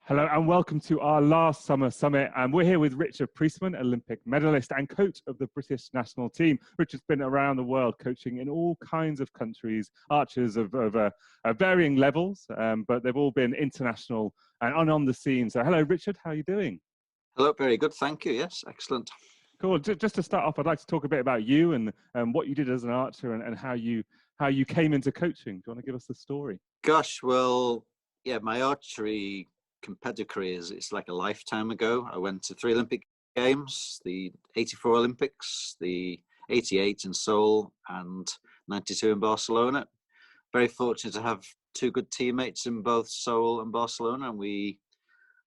Hello and welcome to our last summer summit. And we're here with Richard Priestman, Olympic medalist and coach of the British national team. Richard's been around the world coaching in all kinds of countries, archers of varying levels, but they've all been international and on the scene. So hello, Richard, how are you doing? Hello, very good, thank you. Yes, excellent. Cool. Just to start off, I'd like to talk a bit about you and what you did as an archer and how you came into coaching. Do you want to give us the story? Gosh, well, yeah, my archery competitive career it's like a lifetime ago. I went to 3 Olympic Games, the 84 Olympics, the 88 in Seoul and 92 in Barcelona. Very fortunate to have 2 good teammates in both Seoul and Barcelona, and we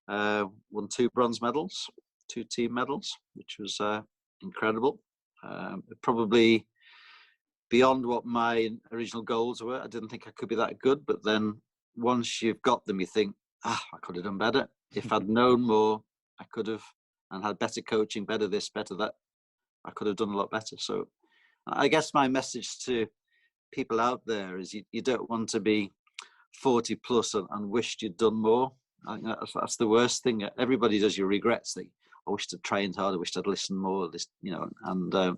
won 2 bronze medals, 2 team medals, which was incredible. Probably beyond what my original goals were. I didn't think I could be that good, but then once you've got them, you think, I could have done better. If I'd known more, I could have, and had better coaching, better this, better that, I could have done a lot better. So I guess my message to people out there is you don't want to be 40 plus and wished you'd done more. I think that's the worst thing. Everybody does your regrets. I wished I'd trained harder, I wished I'd listened more, and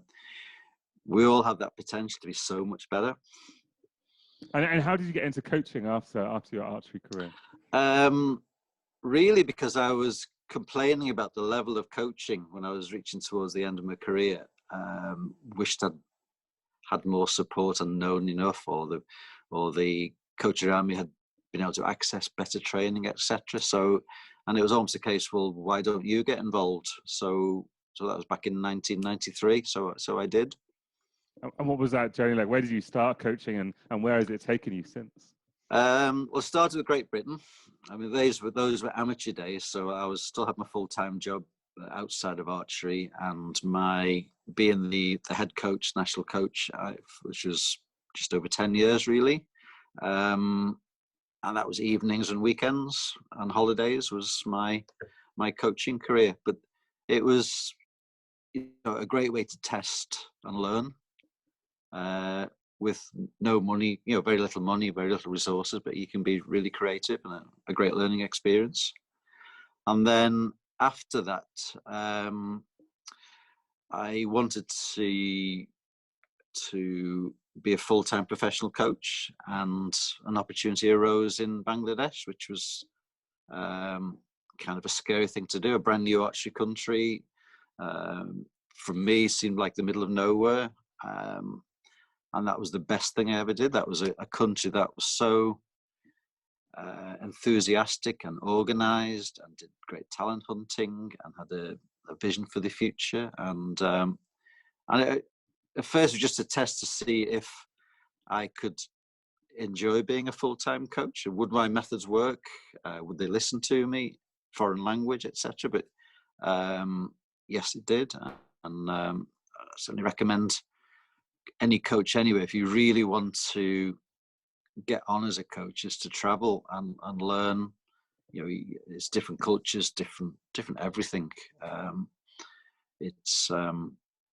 we all have that potential to be so much better. And how did you get into coaching after your archery career? Really, because I was complaining about the level of coaching when I was reaching towards the end of my career. Wished I'd had more support and known enough, or the coach around me had been able to access better training, etc. So, and it was almost a case, well, why don't you get involved? So that was back in 1993. So I did. And what was that journey like? Where did you start coaching, and where has it taken you since? Well, I started with Great Britain. I mean, those were amateur days, so I still had my full-time job outside of archery, and being the head coach, national coach, which was just over 10 years really, and that was evenings and weekends and holidays was my coaching career. But it was a great way to test and learn. With no money, very little money, very little resources, but you can be really creative and a great learning experience. And then after that, I wanted to be a full-time professional coach, and an opportunity arose in Bangladesh, which was kind of a scary thing to do, a brand new archery country. From me, seemed like the middle of nowhere. And that was the best thing I ever did. That was a country that was so enthusiastic and organized and did great talent hunting and had a vision for the future. And at first it was just a test to see if I could enjoy being a full-time coach. Would my methods work? Would they listen to me? Foreign language, etc. But yes, it did. And I certainly recommend any coach anyway, if you really want to get on as a coach, is to travel and learn. It's different cultures, different everything. It's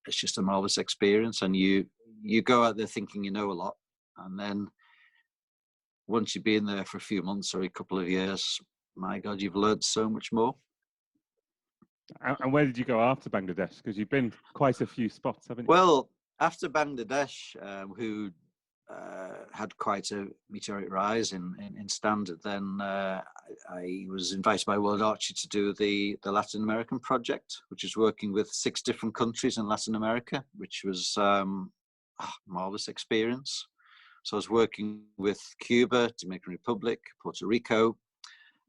just a marvelous experience, and you go out there thinking you know a lot, and then once you've been there for a few months or a couple of years, my God, you've learned so much more. And where did you go after Bangladesh? Because you've been quite a few spots, haven't you? Well, after Bangladesh, who had quite a meteoric rise in standard, then I was invited by World Archery to do the Latin American project, which is working with 6 different countries in Latin America, which was a marvelous experience. So I was working with Cuba, Dominican Republic, Puerto Rico,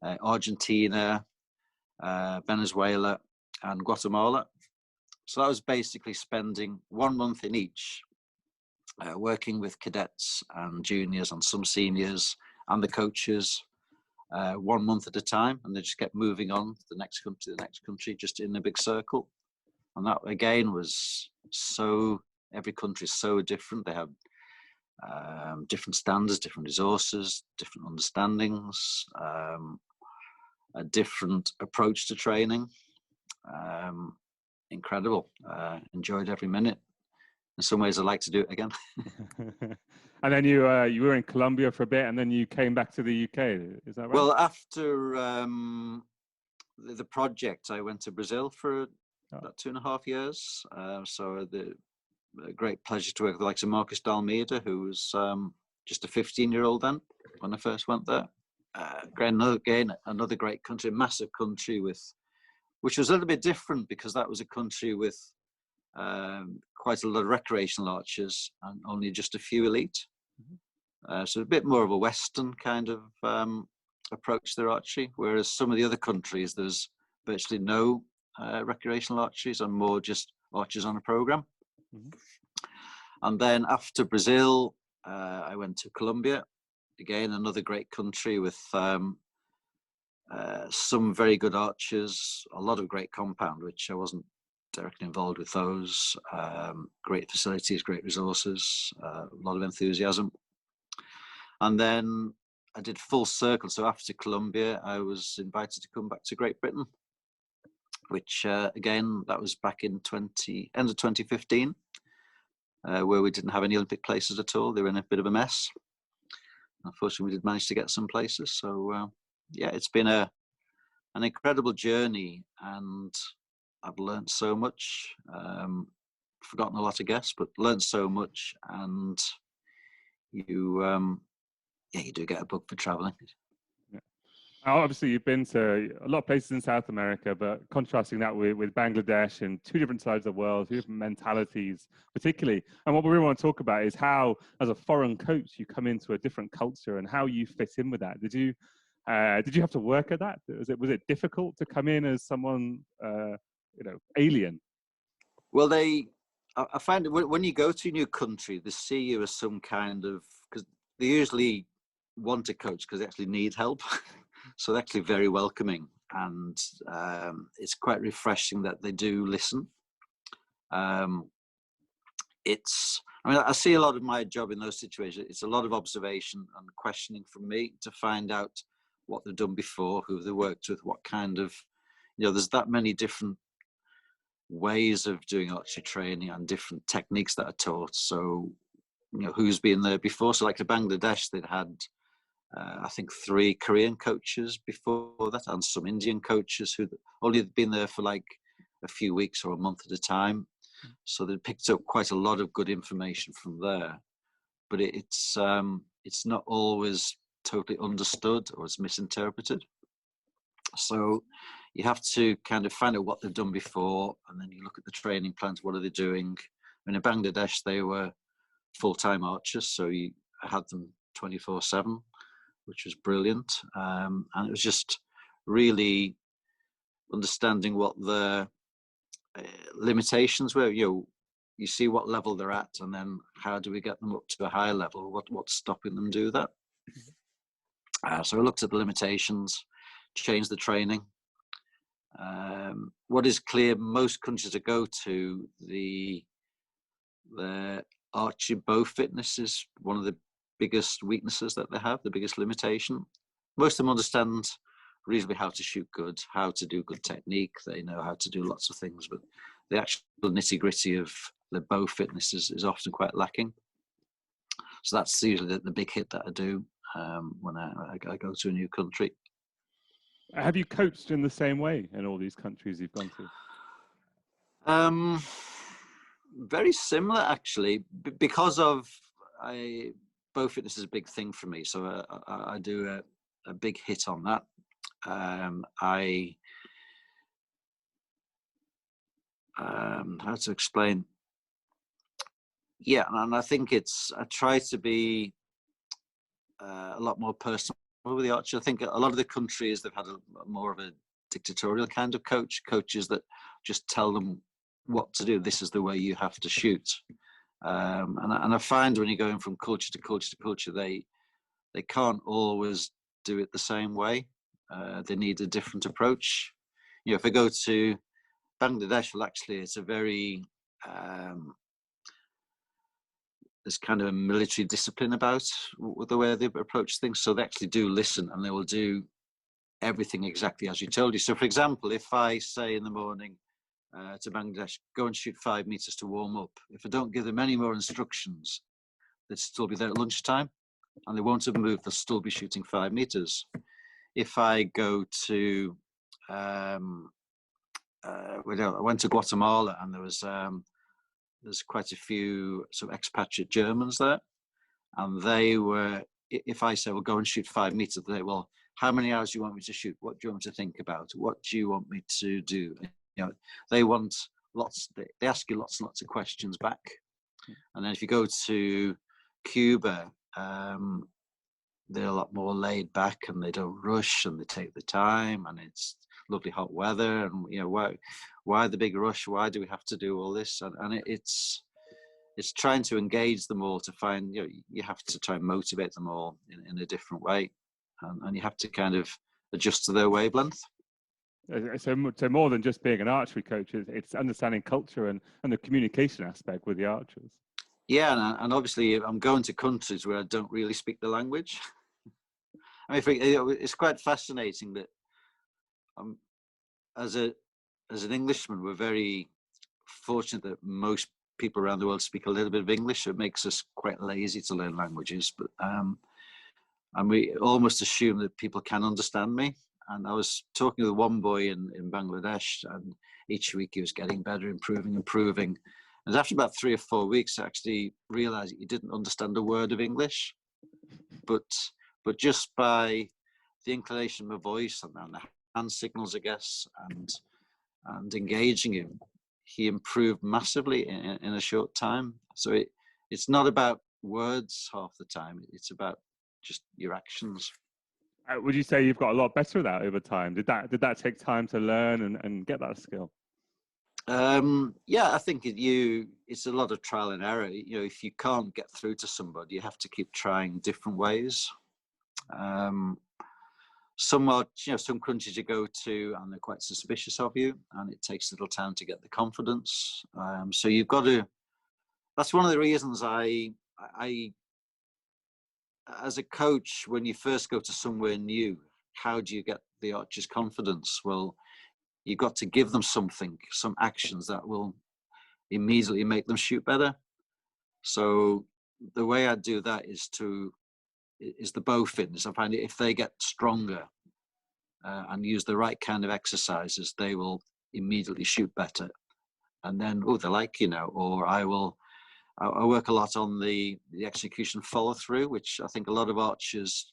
Argentina, Venezuela, and Guatemala. So that was basically spending 1 month in each, working with cadets and juniors and some seniors and the coaches, 1 month at a time, and they just kept moving on to the next country, just in a big circle. And that again was every country is so different. They have different standards, different resources, different understandings, a different approach to training. Incredible. Enjoyed every minute. In some ways, I'd like to do it again. And then you were in Colombia for a bit, and then you came back to the UK. Is that right? Well, after the project, I went to Brazil for Oh. about 2.5 years. So a great pleasure to work with the likes of Marcus Dalmeida, who was just a 15-year-old then when I first went there. Again, another great country, a massive country which was a little bit different because that was a country with quite a lot of recreational archers and only just a few elite. So a bit more of a Western kind of approach to their archery, whereas some of the other countries, there's virtually no recreational archeries and more just archers on a program. And then after Brazil, I went to Colombia. Again, another great country with some very good archers, a lot of great compound, which I wasn't directly involved with those. Great facilities, great resources, a lot of enthusiasm. And then I did full circle. So after Colombia, I was invited to come back to Great Britain, which again, that was back in end of 2015, where we didn't have any Olympic places at all. They were in a bit of a mess. Unfortunately, we did manage to get some places. So yeah, it's been an incredible journey, and I've learned so much. Forgotten a lot of guests, but learned so much. And you do get a bug for traveling. Obviously, you've been to a lot of places in South America, but contrasting that with Bangladesh and two different sides of the world, two different mentalities, particularly. And what we really want to talk about is how, as a foreign coach, you come into a different culture and how you fit in with that. Did you have to work at that? Was it difficult to come in as someone alien? Well, I find when you go to a new country, they see you as some kind of, because they usually want to coach because they actually need help. So they're actually very welcoming, and it's quite refreshing that they do listen. I see a lot of my job in those situations. It's a lot of observation and questioning from me to find out what they've done before, who they worked with, what kind of, there's that many different ways of doing archery training and different techniques that are taught. So, who's been there before? So like in Bangladesh, they'd had, I think 3 Korean coaches before that, and some Indian coaches who only had been there for like a few weeks or a month at a time. So they picked up quite a lot of good information from there. But it's not always totally understood, or it's misinterpreted. So you have to kind of find out what they've done before, and then you look at the training plans. What are they doing? In Bangladesh, they were full-time archers, so I had them 24/7. Which was brilliant. And it was just really understanding what the limitations were. You see what level they're at, and then how do we get them up to a higher level? What's stopping them do that? So I looked at the limitations, changed the training. What is clear, most countries that go to, the archery bow fitness is one of the biggest weaknesses that they have, the biggest limitation. Most of them understand reasonably how to shoot good, how to do good technique. They know how to do lots of things, but the actual nitty-gritty of the bow fitness is often quite lacking. So that's usually the big hit that I do when I go to a new country. Have you coached in the same way in all these countries you've gone to? Very similar, actually, because of bow fitness is a big thing for me, so I do a big hit on that. How to explain? Yeah, and I think I try to be a lot more personal with the archer. I think a lot of the countries, they've had more of a dictatorial kind of coaches that just tell them what to do. This is the way you have to shoot. And I find when you're going from culture to culture to culture, they can't always do it the same way. They need a different approach. If I go to Bangladesh, well, actually, it's a very there's kind of a military discipline about the way they approach things. So they actually do listen, and they will do everything exactly as you told you. So, for example, if I say in the morning to Bangladesh, go and shoot 5 meters to warm up, if I don't give them any more instructions, they'd still be there at lunchtime, and they won't have moved. They'll still be shooting 5 meters. If I go to I went to Guatemala, and there's quite a few sort of expatriate Germans there, and they were. If I say, "Well, go and shoot 5 meters," they say, "Well, how many hours do you want me to shoot? What do you want me to think about? What do you want me to do?" They want lots. They ask you lots and lots of questions back, and then if you go to Cuba, they're a lot more laid back, and they don't rush, and they take the time, and it's lovely hot weather, and why the big rush? Why do we have to do all this? And it's trying to engage them all to find, you have to try and motivate them all in a different way, and you have to kind of adjust to their wavelength. So more than just being an archery coach, it's understanding culture and the communication aspect with the archers. Yeah, and obviously I'm going to countries where I don't really speak the language. I mean, it's quite fascinating that as an Englishman, we're very fortunate that most people around the world speak a little bit of English. So it makes us quite lazy to learn languages, but and we almost assume that people can understand me. And I was talking with one boy in Bangladesh, and each week he was getting better, improving. And after about 3 or 4 weeks, I actually realized he didn't understand a word of English, but just by the inclination of my voice and the hand signals, I guess, and engaging him, he improved massively in a short time. So it's not about words half the time. It's about just your actions. Would you say you've got a lot better at that over time? Did that take time to learn and get that skill? Yeah, I think it's a lot of trial and error. If you can't get through to somebody, you have to keep trying different ways. Some countries you go to and they're quite suspicious of you, and it takes a little time to get the confidence. So you've got to. That's one of the reasons I as a coach, when you first go to somewhere new, how do you get the archers' confidence? Well, you've got to give them something, some actions that will immediately make them shoot better. So the way I do that is the bow fitness. I find if they get stronger and use the right kind of exercises, they will immediately shoot better. And then, they like, or I work a lot on the execution follow through, which I think a lot of archers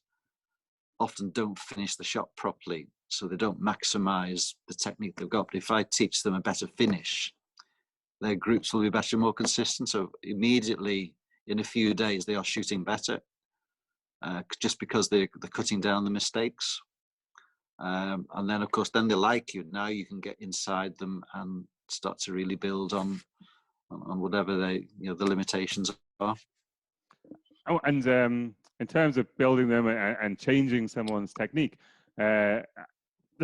often don't finish the shot properly. So they don't maximize the technique they've got. But if I teach them a better finish, their groups will be better and more consistent. So immediately in a few days, they are shooting better just because they're cutting down the mistakes. And then, of course, then they like you. Now you can get inside them and start to really build on whatever the limitations are. Oh, and in terms of building them and changing someone's technique, the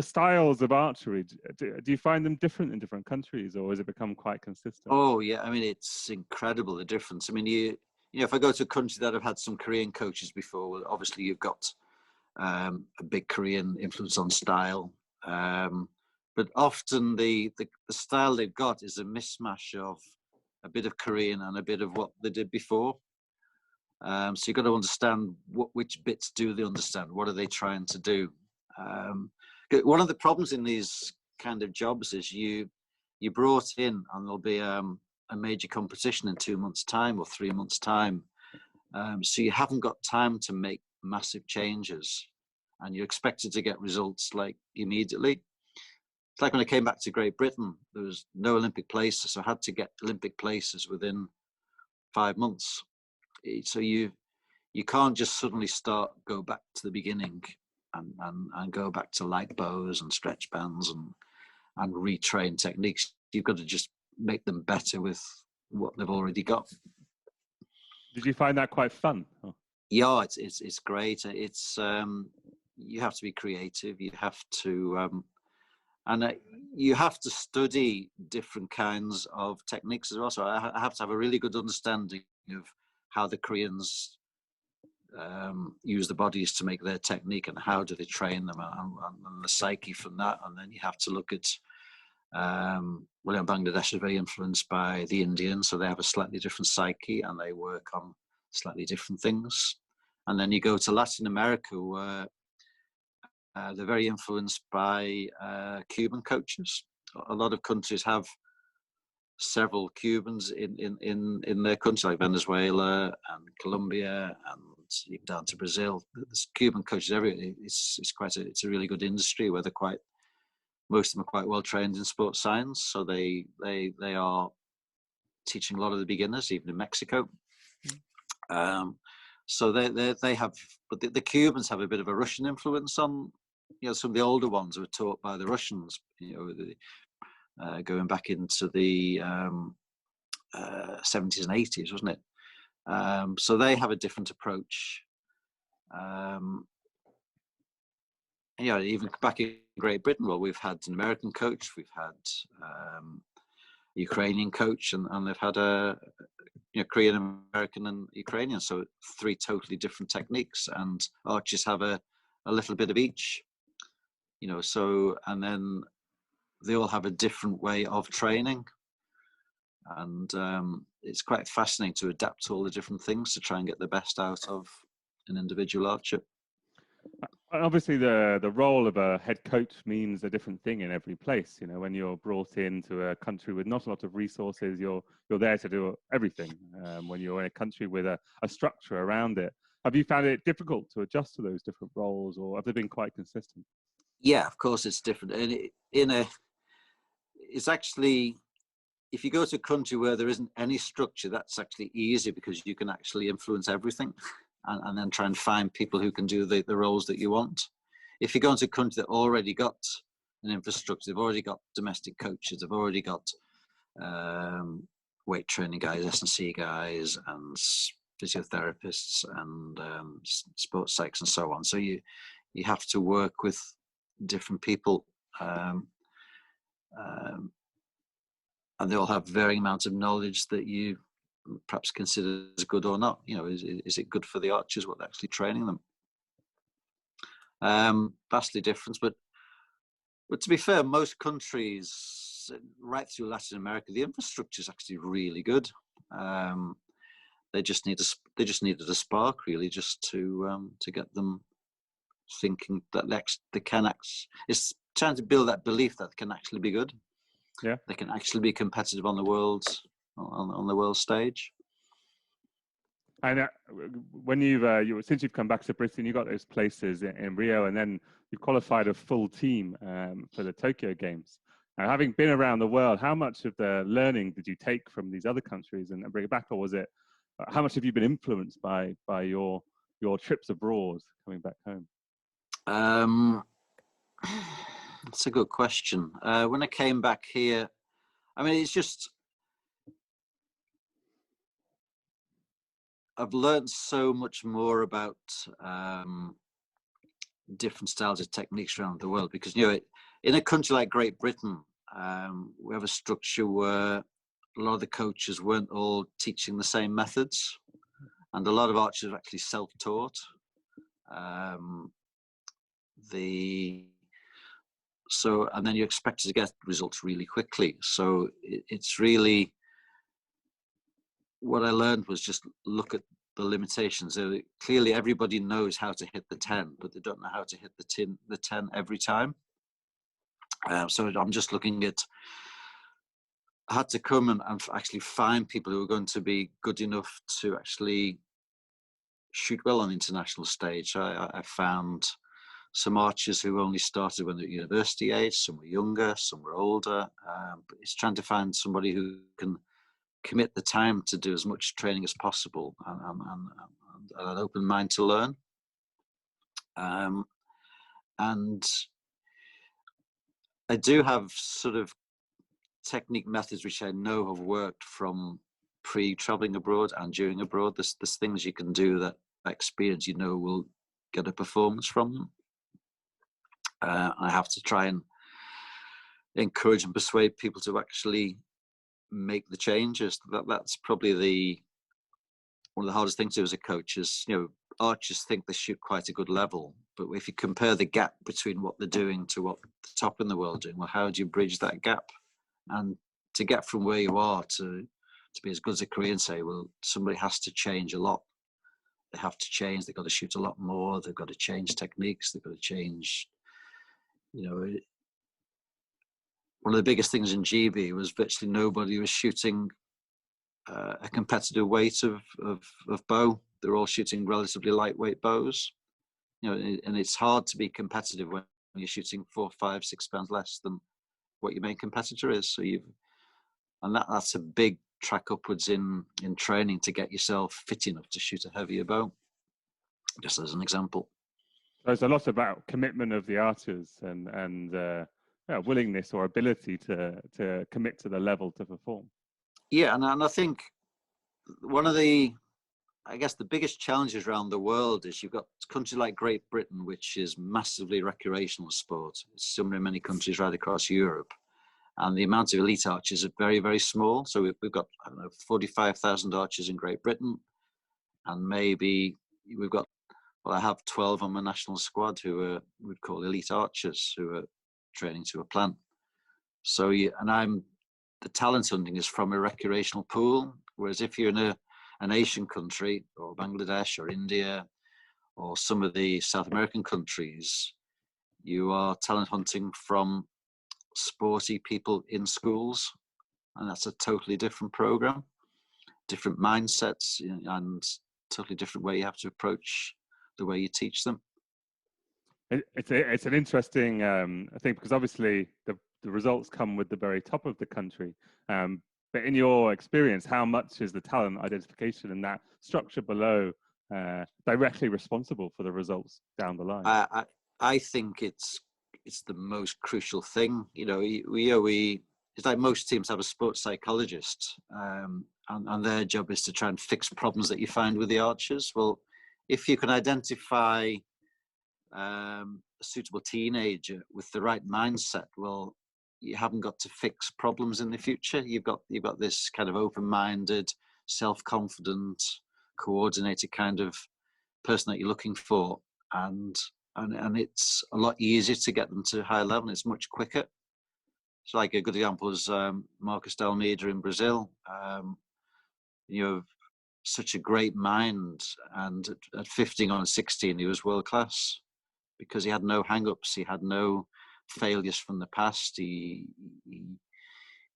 styles of archery, do you find them different in different countries, or has it become quite consistent? Oh yeah, I mean, it's incredible, the difference. I mean, if I go to a country that have had some Korean coaches before, well, obviously you've got a big Korean influence on style, but often the style they've got is a mismatch of a bit of Korean and a bit of what they did before. So you've got to understand which bits do they understand, what are they trying to do. One of the problems in these kind of jobs is you brought in and there'll be a major competition in 2 months' time or 3 months' time. So you haven't got time to make massive changes, and you're expected to get results like immediately. It's like when I came back to Great Britain, there was no Olympic places, so I had to get Olympic places within 5 months. So you can't just suddenly go back to the beginning and go back to light bows and stretch bands and retrain techniques. You've got to just make them better with what they've already got. Did you find that quite fun? Yeah, it's great. It's you have to be creative. You have to you have to study different kinds of techniques as well. So I have to have a really good understanding of how the Koreans use the bodies to make their technique, and how do they train them, and the psyche from that. And then you have to look at Bangladesh is very influenced by the Indians, so they have a slightly different psyche and they work on slightly different things. And then you go to Latin America, where They're very influenced by Cuban coaches. A lot of countries have several Cubans in their country, like Venezuela and Colombia, and even down to Brazil. There's Cuban coaches everywhere. It's a really good industry where most of them are quite well trained in sports science. So they are teaching a lot of the beginners, even in Mexico. So they have, but the Cubans have a bit of a Russian influence on, some of the older ones were taught by the Russians, going back into the 70s and 80s, wasn't it? So they have a different approach. Even back in Great Britain, well, we've had an American coach, we've had a Ukrainian coach, and they've had a Korean, American, and Ukrainian. So 3 totally different techniques, and archers have a little bit of each. So, and then they all have a different way of training, and it's quite fascinating to adapt to all the different things to try and get the best out of an individual archer. Obviously, the role of a head coach means a different thing in every place. When you're brought into a country with not a lot of resources, you're there to do everything. When you're in a country with a structure around it, have you found it difficult to adjust to those different roles, or have they been quite consistent? Yeah, of course it's different. And it's actually, if you go to a country where there isn't any structure, that's actually easy because you can actually influence everything and then try and find people who can do the roles that you want. If you go into a country that already got an infrastructure, they've already got domestic coaches, they've already got weight training guys, S&C guys, and physiotherapists, and sports psychs, and so on. So you have to work with different people, and they all have varying amounts of knowledge that you perhaps consider as good or not. Is it good for the archers what they're actually training them? Vastly different, but to be fair, most countries right through Latin America, the infrastructure is actually really good. They just needed a spark, really, just to get them thinking that they can act. It's trying to build that belief that they can actually be good. Yeah, they can actually be competitive on the world stage. And when since you've come back to Britain, you got those places in Rio, and then you qualified a full team for the Tokyo Games. Now, having been around the world, how much of the learning did you take from these other countries and bring it back, or was it? How much have you been influenced by your trips abroad coming back home? That's a good question. When I came back here, I mean, it's just, I've learned so much more about different styles of techniques around the world, because in a country like Great Britain, we have a structure where a lot of the coaches weren't all teaching the same methods, and a lot of archers are actually self-taught. And then you're expected to get results really quickly. So it's really, what I learned was just look at the limitations. Clearly, everybody knows how to hit the 10, but they don't know how to hit the 10 every time. So I'm just looking at, I had to come and actually find people who are going to be good enough to actually shoot well on the international stage. So I found some archers who only started when they were university age, some were younger, some were older. But it's trying to find somebody who can commit the time to do as much training as possible and an open mind to learn. And I do have sort of technique methods which I know have worked from pre-traveling abroad and during abroad. There's things you can do that experience will get a performance from them. I have to try and encourage and persuade people to actually make the changes. That's probably one of the hardest things to do as a coach. Is archers think they shoot quite a good level, but if you compare the gap between what they're doing to what the top in the world doing, well, how do you bridge that gap? And to get from where you are to be as good as a Korean, say, well, somebody has to change a lot. They have to change. They've got to shoot a lot more. They've got to change techniques. They've got to change You know, one of the biggest things in GB was virtually nobody was shooting a competitive weight of bow. They're all shooting relatively lightweight bows. You know, and it's hard to be competitive when you're shooting 4, 5, 6 pounds less than what your main competitor is. So that's a big track upwards in training to get yourself fit enough to shoot a heavier bow, just as an example. So it's a lot about commitment of the archers and willingness or ability to commit to the level to perform. Yeah, and I think one of the biggest challenges around the world is you've got countries like Great Britain, which is massively recreational sport. It's similar in many countries right across Europe. And the amount of elite archers are very, very small. So we've got, 45,000 archers in Great Britain. And maybe we've got, I have 12 on my national squad who we'd call elite archers who are training to a plan. So, the talent hunting is from a recreational pool. Whereas if you're in an Asian country or Bangladesh or India or some of the South American countries, you are talent hunting from sporty people in schools, and that's a totally different program, different mindsets, and totally different way you have to approach the way you teach them. It's an interesting thing, because obviously the results come with the very top of the country. But in your experience, how much is the talent identification and that structure below directly responsible for the results down the line? I think it's the most crucial thing. You know, we it's like most teams have a sports psychologist, and their job is to try and fix problems that you find with the archers. Well, if you can identify a suitable teenager with the right mindset, well, you haven't got to fix problems in the future. You've got this kind of open-minded, self-confident, coordinated kind of person that you're looking for, and it's a lot easier to get them to high level. It's much quicker. So, like a good example is Marcos D'Almeida in Brazil. Such a great mind, and at 15 or 16, he was world class because he had no hang-ups, he had no failures from the past. He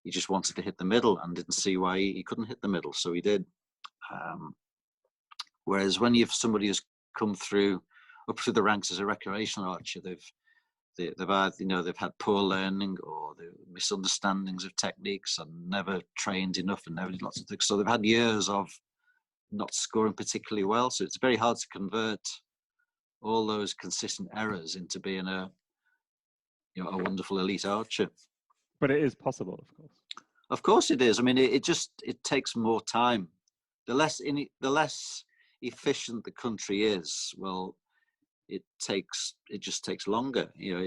just wanted to hit the middle and didn't see why he couldn't hit the middle, so he did. Whereas when you have somebody who's come through up through the ranks as a recreational archer, they've had poor learning or misunderstandings of techniques and never trained enough and never did lots of things. So they've had years of not scoring particularly well. So it's very hard to convert all those consistent errors into being a wonderful elite archer. But it is possible, of course. Of course it is. I mean, it takes more time. The less efficient the country is, well, it just takes longer. You know,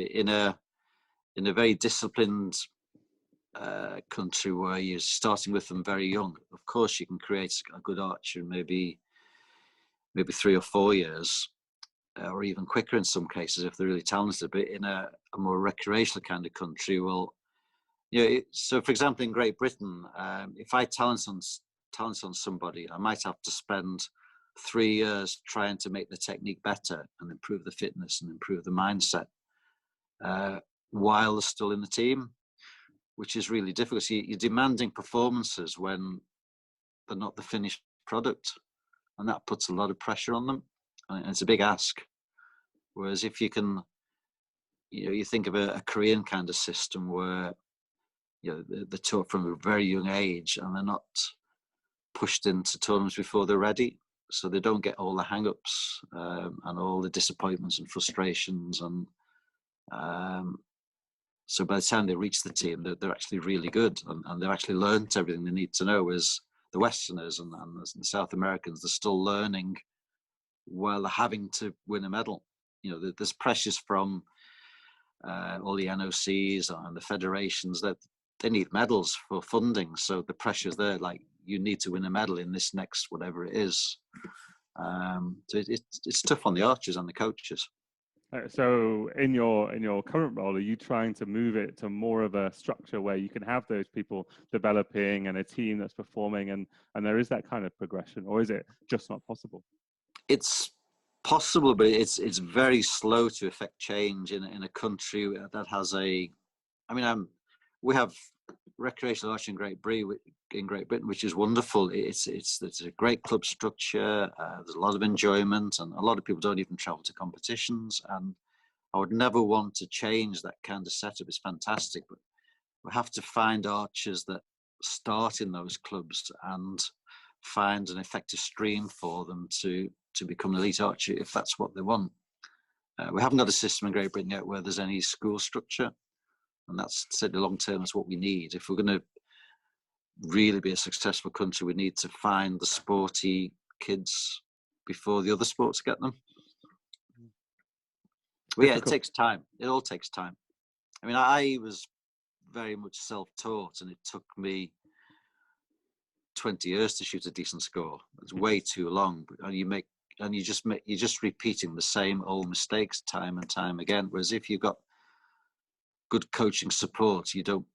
in a very disciplined country where you're starting with them very young, of course you can create a good archer in maybe 3 or 4 years, or even quicker in some cases if they're really talented. But in a more recreational kind of country, well, so for example in Great Britain, if I talent on somebody, I might have to spend 3 years trying to make the technique better and improve the fitness and improve the mindset while they're still in the team, which is really difficult. So you're demanding performances when they're not the finished product, and that puts a lot of pressure on them, and it's a big ask. Whereas if you can, you think of a Korean kind of system where they're taught from a very young age and they're not pushed into tournaments before they're ready, so they don't get all the hang-ups and all the disappointments and frustrations, and so by the time they reach the team, they're actually really good, and they've actually learned everything they need to know. As the Westerners and the South Americans, they're still learning while they're having to win a medal. There's pressures from all the NOCs and the federations that they need medals for funding. So the pressure's there, like, you need to win a medal in this next whatever it is. So it's tough on the archers and the coaches. So in your current role, are you trying to move it to more of a structure where you can have those people developing and a team that's performing, and there is that kind of progression, or is it just not possible? It's possible, but it's very slow to affect change in a country that has a. I mean, we have recreational archery in Great Britain, which is wonderful. It's a great club structure. There's a lot of enjoyment, and a lot of people don't even travel to competitions. And I would never want to change that kind of setup. It's fantastic, but we have to find archers that start in those clubs and find an effective stream for them to become an elite archer if that's what they want. We haven't got a system in Great Britain yet where there's any school structure, and that's certainly long term is what we need. If we're going to really be a successful country, we need to find the sporty kids before the other sports get them. But yeah, it takes time. It all takes time. I mean, I was very much self-taught, and it took me 20 years to shoot a decent score. It's way too long, and you're just repeating the same old mistakes time and time again. Whereas if you've got good coaching support, you don't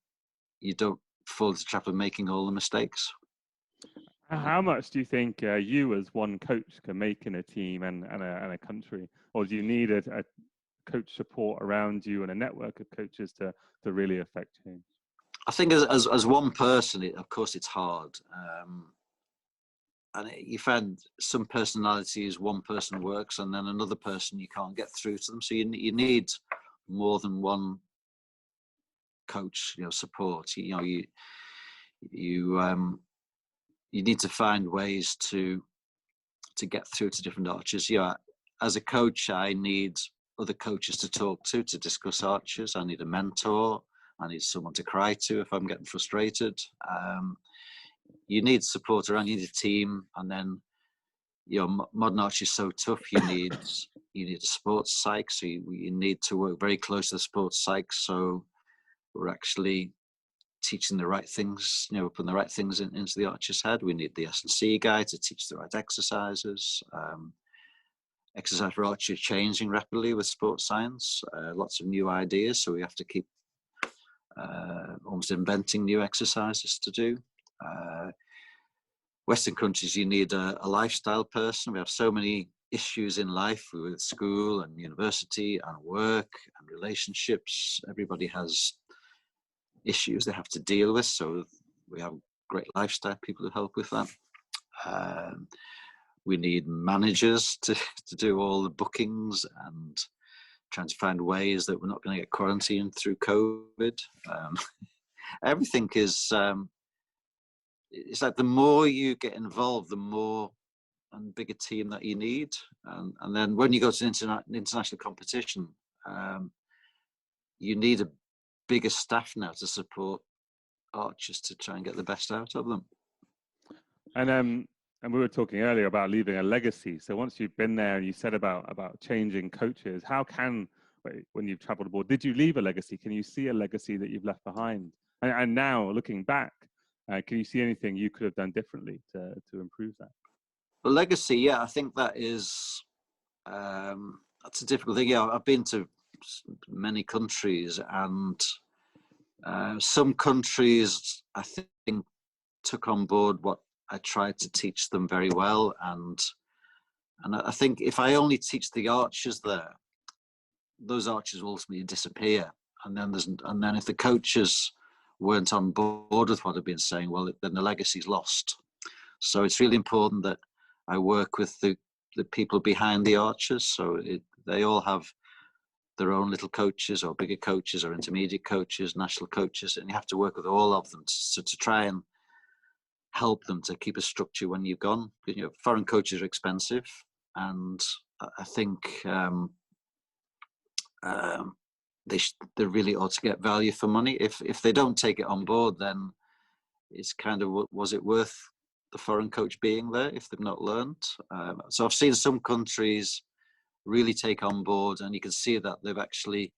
fall into the trap of making all the mistakes. How much do you think you as one coach can make in a team and a country, or do you need a coach support around you and a network of coaches to really affect change? I think as one person, of course, it's hard. And you find some personalities, one person works, and then another person you can't get through to them. So you need more than one coach, support. You need to find ways to get through to different archers. As a coach, I need other coaches to talk to discuss archers. I need a mentor. I need someone to cry to if I'm getting frustrated. You need support around. You need a team, and then modern archery is so tough. You need a sports psych. So you need to work very close to the sports psych. So we're actually teaching the right things. Putting the right things into the archer's head. We need the S&C guy to teach the right exercises. Exercise for archery is changing rapidly with sports science. Lots of new ideas. So we have to keep almost inventing new exercises to do. Western countries, you need a lifestyle person. We have so many issues in life with school and university and work and relationships. Everybody has issues they have to deal with. So we have great lifestyle people to help with that. We need managers to do all the bookings and trying to find ways that we're not going to get quarantined through COVID. Everything is, it's like the more you get involved, the more and bigger team that you need. And then when you go to international competition, you need a bigger staff now to support archers to try and get the best out of them. And we were talking earlier about leaving a legacy. So once you've been there and you said about changing coaches, when you've traveled abroad, did you leave a legacy? Can you see a legacy that you've left behind? And now looking back, can you see anything you could have done differently to improve that? The legacy, yeah, I think that is, that's a difficult thing. Yeah, I've been to many countries, and some countries I think took on board what I tried to teach them very well, and I think if I only teach the archers there, those archers will ultimately disappear. And then if the coaches weren't on board with what I've been saying, well, then the legacy's lost. So it's really important that I work with the people behind the archers. So they all have their own little coaches or bigger coaches or intermediate coaches, national coaches, and you have to work with all of them to try and help them to keep a structure when you've gone. Because, foreign coaches are expensive, and I think they really ought to get value for money. If they don't take it on board, then it's kind of, was it worth the foreign coach being there if they've not learned? So I've seen some countries really take on board, and you can see that they've actually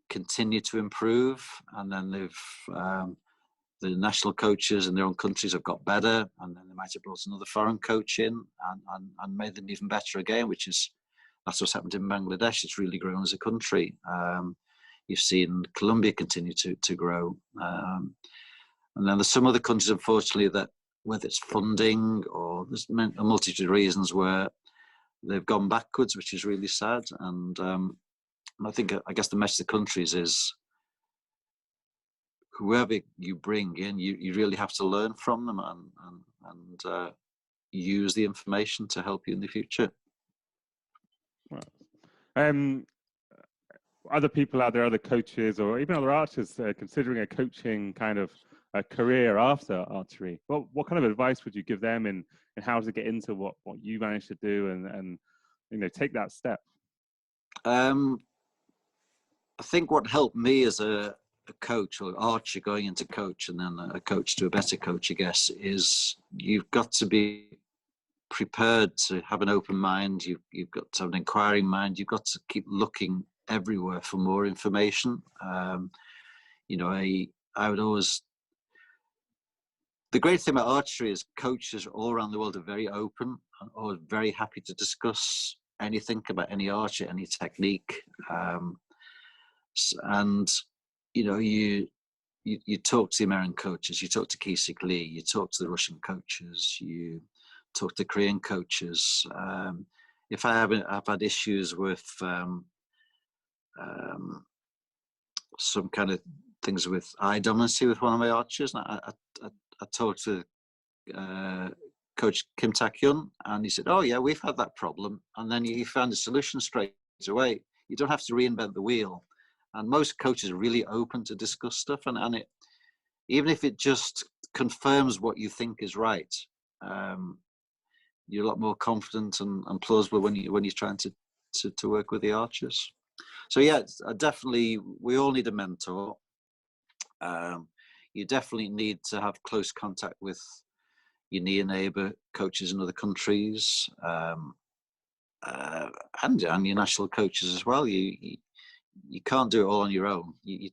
continued to improve, and then the national coaches in their own countries have got better, and then they might have brought another foreign coach in and made them even better again, that's what's happened in Bangladesh. It's really grown as a country. You've seen Colombia continue to grow. And then there's some other countries, unfortunately, that whether it's funding or there's a multitude of reasons where they've gone backwards, which is really sad. And I guess the message to countries is whoever you bring in, you really have to learn from them and use the information to help you in the future. Other people out there, other coaches or even other archers considering a coaching kind of a career after archery, what kind of advice would you give them in how to get into what you managed to do and take that step? I think what helped me as a coach or archer going into coach and then a coach to a better coach, I guess, is you've got to be prepared to have an open mind. You've got to have an inquiring mind. You've got to keep looking everywhere for more information. I would always. The great thing about archery is coaches all around the world are very open and always very happy to discuss anything about any archer, any technique. And you talk to the American coaches, you talk to Kisik Lee, you talk to the Russian coaches, you talk to Korean coaches. If I've had issues with some kind of things with eye dominancy with one of my archers, and I talked to Coach Kim Tak-hyun, and he said, "Oh yeah, we've had that problem," and then he found a solution straight away. You don't have to reinvent the wheel. And most coaches are really open to discuss stuff, and it, even if it just confirms what you think is right, you're a lot more confident and plausible when you're trying to work with the archers. So yeah, definitely, we all need a mentor. You definitely need to have close contact with your near neighbour coaches in other countries, and your national coaches as well. You can't do it all on your own. You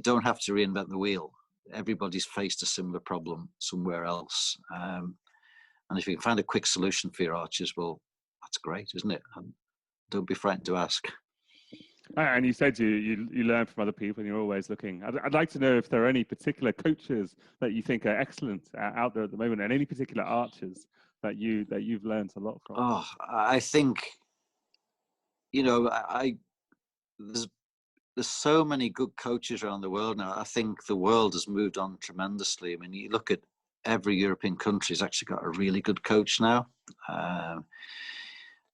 don't have to reinvent the wheel. Everybody's faced a similar problem somewhere else, and if you can find a quick solution for your archers, well, that's great, isn't it? And don't be frightened to ask. And you said you learn from other people, and you're always looking. I'd like to know if there are any particular coaches that you think are excellent out there at the moment, and any particular archers that you've learned a lot from. Oh, I think. There's so many good coaches around the world now. I think the world has moved on tremendously. I mean, you look at every European country has actually got a really good coach now.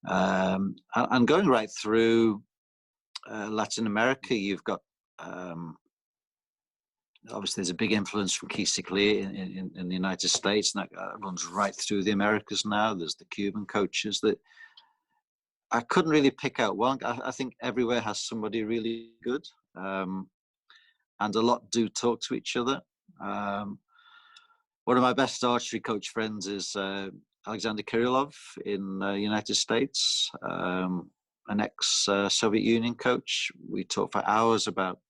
And going right through Latin America, you've got obviously there's a big influence from Kisik Lee in the United States, and that runs right through the Americas now. There's the Cuban coaches that. I couldn't really pick out one. I think everywhere has somebody really good, and a lot do talk to each other. One of my best archery coach friends is Alexander Kirillov in the United States, an ex-Soviet Union coach. We talk for hours about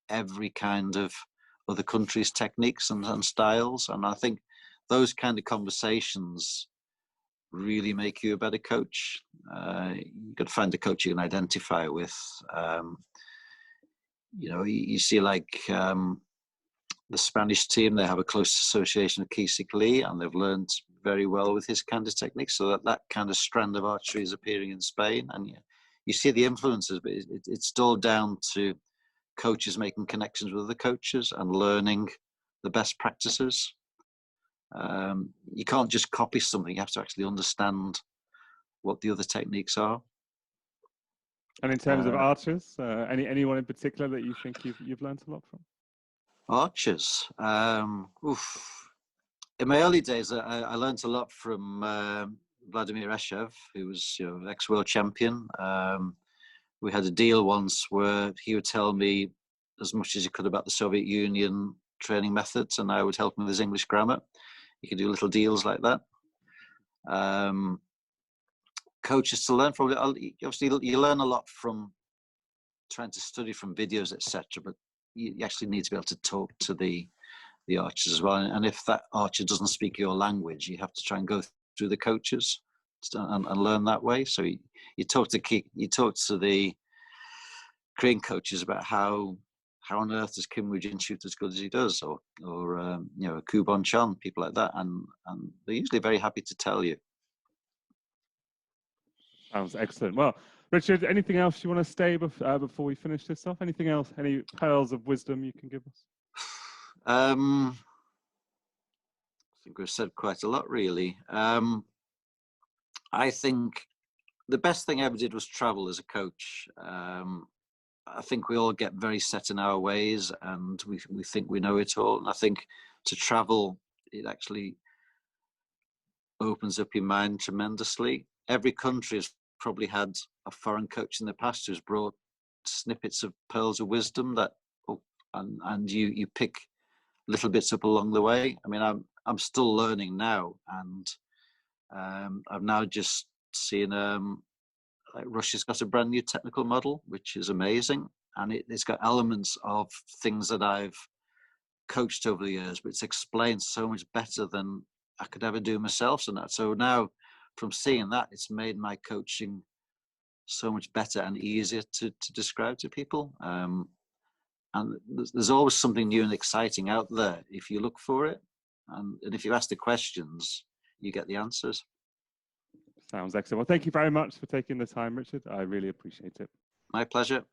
every kind of other countries' techniques and styles, and I think those kind of conversations really make you a better coach. You've got to find a coach you can identify with. You see like the Spanish team, they have a close association with Kisik Lee, and they've learned very well with his kind of techniques. So that kind of strand of archery is appearing in Spain. And you see the influences, but it's all down to coaches making connections with other coaches and learning the best practices. You can't just copy something. You have to actually understand what the other techniques are. And in terms of archers, anyone in particular that you think you've learned a lot from? Archers. In my early days, I learned a lot from Vladimir Eshev, who was ex-world champion. We had a deal once where he would tell me as much as he could about the Soviet Union training methods, and I would help him with his English grammar. You can do little deals like that. Coaches to learn from. Obviously, you learn a lot from trying to study from videos, etc. But you actually need to be able to talk to the archers as well. And if that archer doesn't speak your language, you have to try and go through the coaches and learn that way. So you talk to the Korean coaches about how on earth does Kim Woo-jin shoot as good as he does, or Koo Bon Chon, people like that, and they're usually very happy to tell you. Sounds excellent. Well, Richard, anything else you want to say before we finish this off? Anything else? Any pearls of wisdom you can give us? I think we've said quite a lot, really. I think the best thing I ever did was travel as a coach. I think we all get very set in our ways, and we think we know it all. And I think to travel, it actually opens up your mind tremendously. Every country has probably had a foreign coach in the past who's brought snippets of pearls of wisdom that, and you pick little bits up along the way. I mean, I'm still learning now, and I've now just seen like Russia's got a brand new technical model, which is amazing, and it's got elements of things that I've coached over the years, but it's explained so much better than I could ever do myself. So now, from seeing that, it's made my coaching so much better and easier to describe to people. And there's always something new and exciting out there if you look for it, and if you ask the questions, you get the answers. Sounds excellent. Well, thank you very much for taking the time, Richard. I really appreciate it. My pleasure.